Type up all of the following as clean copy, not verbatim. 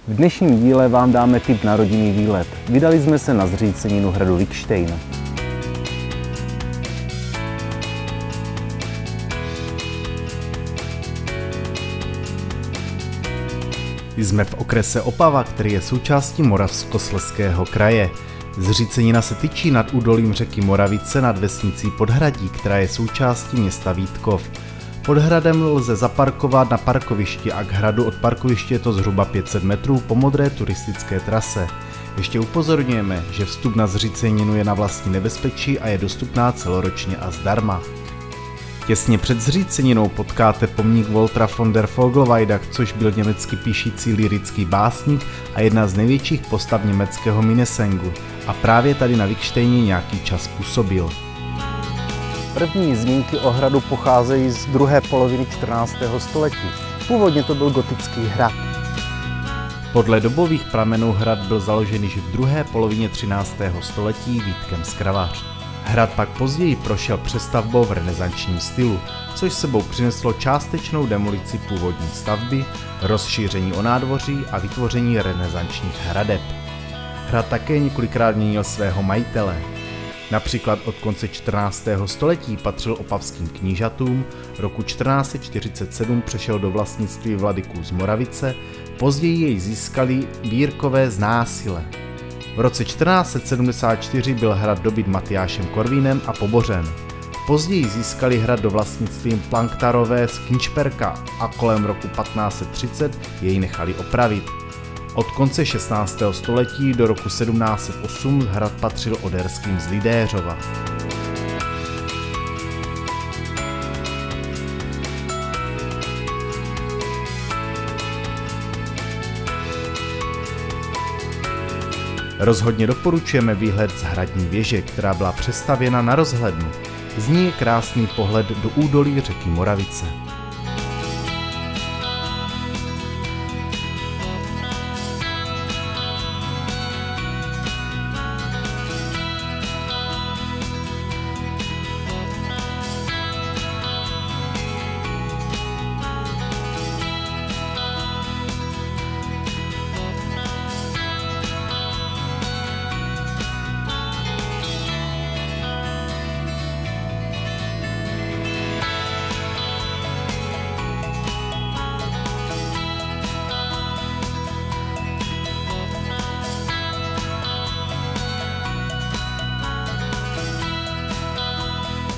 V dnešním díle vám dáme tip na rodinný výlet. Vydali jsme se na zříceninu hradu Viktejn. Jsme v okrese Opava, který je součástí Moravskoslezského kraje. Zřícenina se tyčí nad údolím řeky Moravice nad vesnicí Podhradí, která je součástí města Vítkov. Pod hradem lze zaparkovat na parkovišti a k hradu od parkoviště je to zhruba 500 metrů po modré turistické trase. Ještě upozorňujeme, že vstup na zříceninu je na vlastní nebezpečí a je dostupná celoročně a zdarma. Těsně před zříceninou potkáte pomník Waltera von der Vogelweida, což byl německy píšící lyrický básník a jedna z největších postav německého Minnesangu. A právě tady na Viktejně nějaký čas působil. První zmínky o hradu pocházejí z druhé poloviny 14. století. Původně to byl gotický hrad. Podle dobových pramenů hrad byl založen již v druhé polovině 13. století Vítkem z Kravař. Hrad pak později prošel přestavbou v renesančním stylu, což sebou přineslo částečnou demolici původní stavby, rozšíření o nádvoří a vytvoření renesančních hradeb. Hrad také několikrát měnil svého majitele. Například od konce 14. století patřil opavským knížatům, roku 1447 přešel do vlastnictví vladyků z Moravice, později jej získali Bírkové z Násile. V roce 1474 byl hrad dobyt Matyášem Korvínem a pobořen. Později získali hrad do vlastnictví Planktarové z Kničperka a kolem roku 1530 jej nechali opravit. Od konce 16. století do roku 1708 hrad patřil Oderským z Lidéřova. Rozhodně doporučujeme výhled z hradní věže, která byla přestavěna na rozhlednu. Z ní je krásný pohled do údolí řeky Moravice.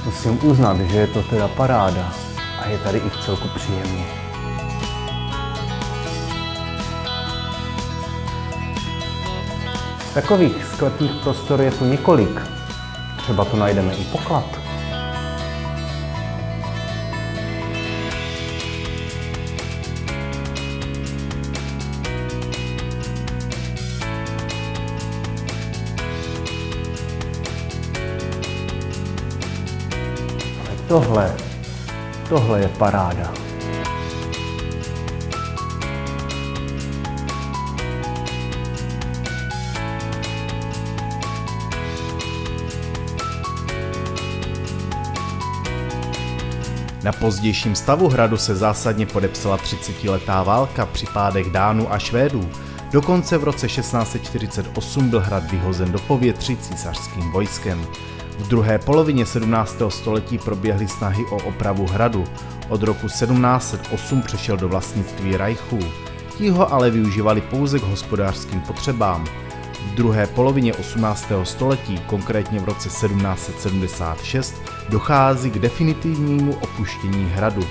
Musím uznat, že je to teda paráda a je tady i v celku příjemně. Takových sklepních prostor je tu několik. Třeba tu najdeme i poklad. Tohle je paráda. Na pozdějším stavu hradu se zásadně podepsala 30letá válka při pádech Dánů a Švédů. Dokonce v roce 1648 byl hrad vyhozen do povětří císařským vojskem. V druhé polovině 17. století proběhly snahy o opravu hradu. Od roku 1708 přešel do vlastnictví Reichů. Ti ho ale využívali pouze k hospodářským potřebám. V druhé polovině 18. století, konkrétně v roce 1776, dochází k definitivnímu opuštění hradu.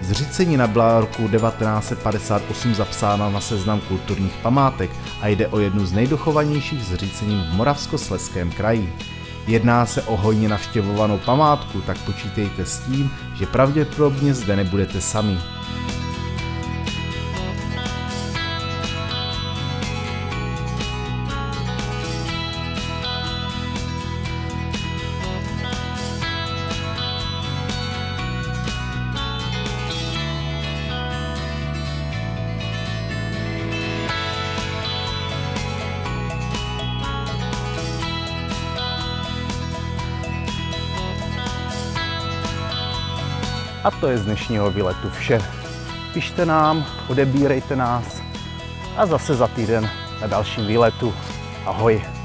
Zřícenina byla roku 1958 zapsána na seznam kulturních památek a jde o jednu z nejdochovanějších zřícenin v Moravskoslezském kraji. Jedná se o hojně navštěvovanou památku, tak počítejte s tím, že pravděpodobně zde nebudete sami. A to je z dnešního výletu vše. Pište nám, odebírejte nás a zase za týden na dalším výletu. Ahoj!